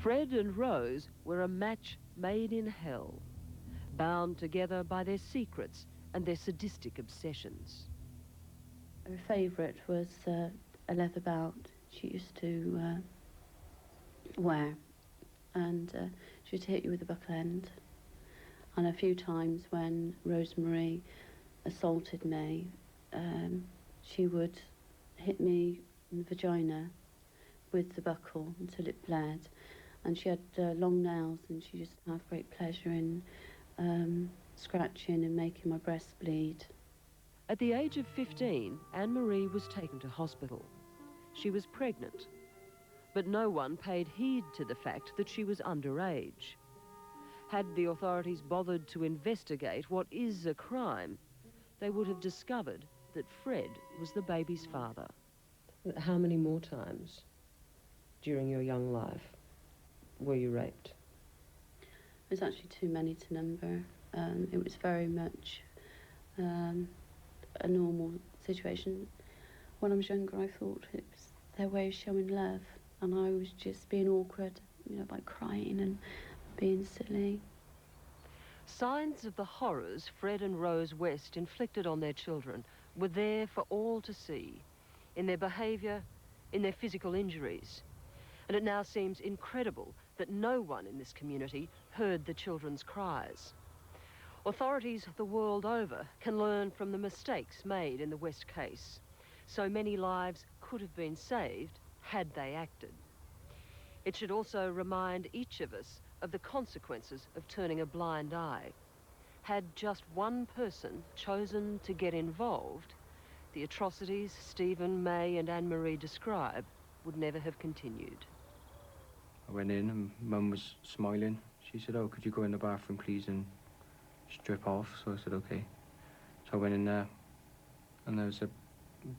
Fred and Rose were a match made in hell, bound together by their secrets and their sadistic obsessions. Her favourite was a leather belt she used to wear, and she would hit you with a buckle end. And a few times when Rosemarie assaulted me, she would hit me in the vagina with the buckle until it bled. And she had long nails, and she used to have great pleasure in scratching and making my breast bleed. At the age of 15, Anne-Marie was taken to hospital. She was pregnant, but no one paid heed to the fact that she was underage. Had the authorities bothered to investigate what is a crime, they would have discovered that Fred was the baby's father. How many more times during your young life were you raped? There's actually too many to number. It was very much a normal situation. When I was younger, I thought it was their way of showing love, and I was just being awkward, you know, by crying and being silly. Signs of the horrors Fred and Rose West inflicted on their children were there for all to see, in their behaviour, in their physical injuries. And it now seems incredible that no one in this community heard the children's cries. Authorities the world over can learn from the mistakes made in the West case. So many lives could have been saved had they acted. It should also remind each of us of the consequences of turning a blind eye. Had just one person chosen to get involved, the atrocities Stephen, May and Anne-Marie describe would never have continued. I went in and Mum was smiling. She said, "Oh, could you go in the bathroom, please, and strip off?" So I said, "Okay." So I went in there, and there was a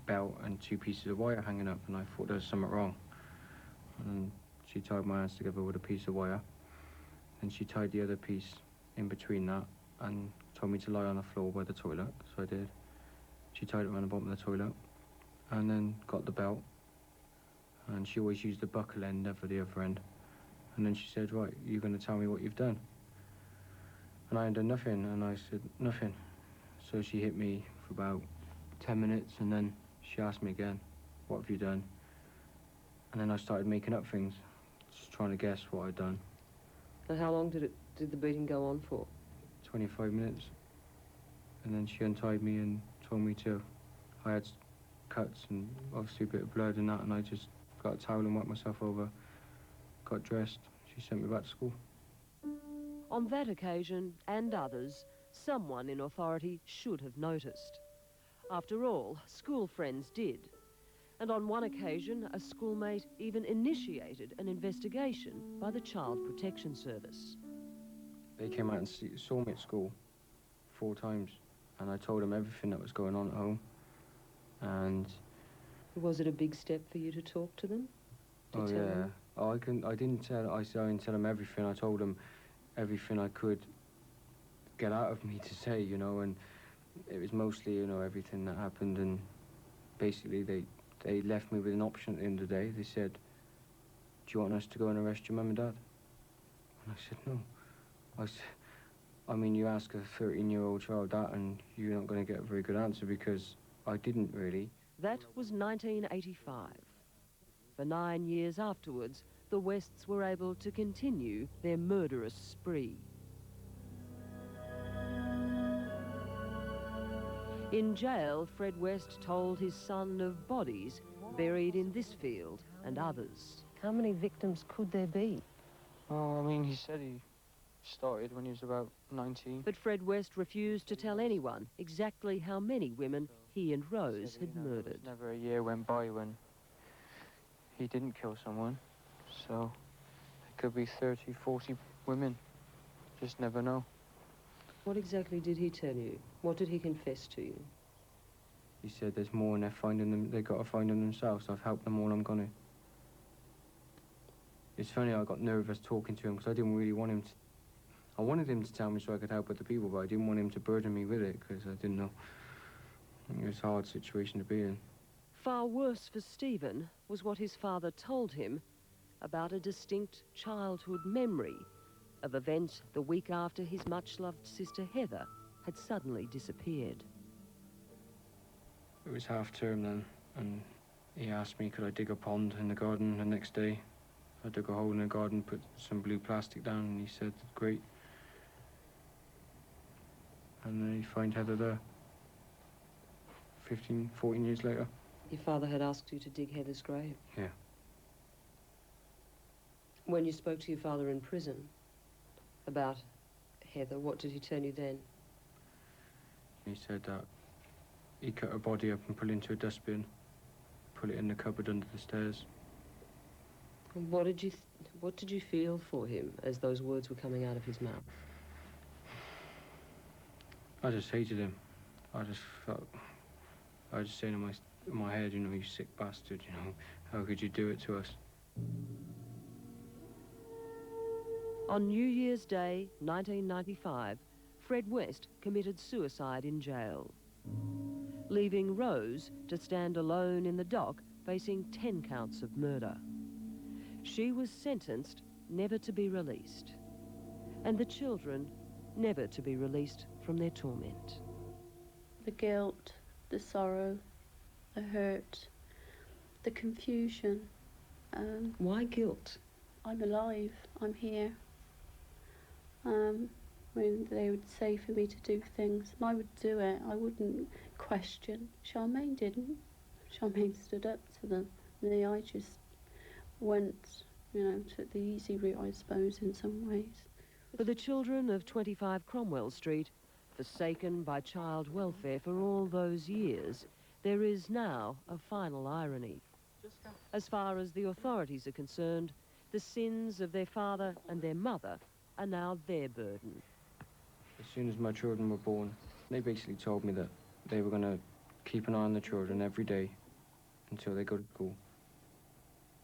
belt and 2 pieces of wire hanging up, and I thought there was something wrong. And she tied my hands together with a piece of wire, and she tied the other piece in between that and told me to lie on the floor by the toilet, so I did. She tied it around the bottom of the toilet, and then got the belt, and she always used the buckle end, never the other end. And then she said, "Right, you're going to tell me what you've done." And I had done nothing, and I said, "Nothing." So she hit me for about 10 minutes, and then she asked me again, "What have you done?" And then I started making up things, just trying to guess what I'd done. And how long did the beating go on for? 25 minutes. And then she untied me and told me I had cuts and obviously a bit of blood and that, and I just got a towel and wiped myself over, got dressed. She sent me back to school. On that occasion, and others, someone in authority should have noticed. After all, school friends did. And on one occasion, a schoolmate even initiated an investigation by the Child Protection Service. They came out and saw me at school 4 times, and I told them everything that was going on at home. And was it a big step for you to talk to them? Oh yeah. Oh, I didn't tell them everything. I told them everything I could get out of me to say, you know, and it was mostly, you know, everything that happened, and basically they left me with an option at the end of the day. They said, "Do you want us to go and arrest your mum and dad?" And I said, "No." I mean, you ask a 13-year-old child that and you're not going to get a very good answer, because I didn't really. That was 1985. For 9 years afterwards, the Wests were able to continue their murderous spree. In jail, Fred West told his son of bodies buried in this field and others. How many victims could there be? Oh, I mean, he said he started when he was about 19. But Fred West refused to tell anyone exactly how many women he and Rose had murdered. Never a year went by when he didn't kill someone. So it could be 30, 40 women. Just never know. What exactly did he tell you? What did he confess to you? He said there's more and they're finding them. They've got to find them themselves. I've helped them all I'm gonna. It's funny, I got nervous talking to him because I didn't really want him to. I wanted him to tell me so I could help other people, but I didn't want him to burden me with it because I didn't know. It was a hard situation to be in. Far worse for Stephen was what his father told him about a distinct childhood memory of events the week after his much-loved sister Heather had suddenly disappeared. It was half term then, and he asked me could I dig a pond in the garden the next day. I dug a hole in the garden, put some blue plastic down, and he said, great. And then he found Heather there 14 years later. Your father had asked you to dig Heather's grave? Yeah. When you spoke to your father in prison about Heather, what did he tell you then? He said that he cut her body up and put it into a dustbin, put it in the cupboard under the stairs. And what did you feel for him as those words were coming out of his mouth? I just hated him. I was just saying in my head, you know, you sick bastard, you know, how could you do it to us? On New Year's Day, 1995, Fred West committed suicide in jail, leaving Rose to stand alone in the dock facing 10 counts of murder. She was sentenced never to be released, and the children never to be released from their torment. The guilt, the sorrow, the hurt, the confusion. Why guilt? I'm alive, I'm here. When they would say for me to do things, and I would do it, I wouldn't question. Charmaine didn't. Charmaine stood up to them. And I just went, you know, took the easy route, I suppose, in some ways. For the children of 25 Cromwell Street, forsaken by child welfare for all those years, there is now a final irony. As far as the authorities are concerned, the sins of their father and their mother are now their burden. As soon as my children were born, they basically told me that they were going to keep an eye on the children every day until they go to school,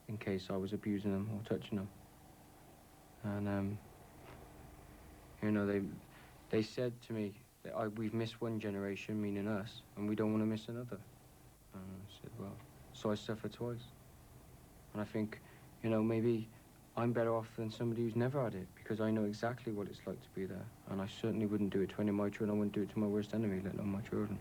in case I was abusing them or touching them. And, you know, they said to me that we've missed one generation, meaning us, and we don't want to miss another. And I said, well, so I suffer twice. And I think, you know, maybe I'm better off than somebody who's never had it, because I know exactly what it's like to be there. And I certainly wouldn't do it to any of my children. I wouldn't do it to my worst enemy, let alone my children.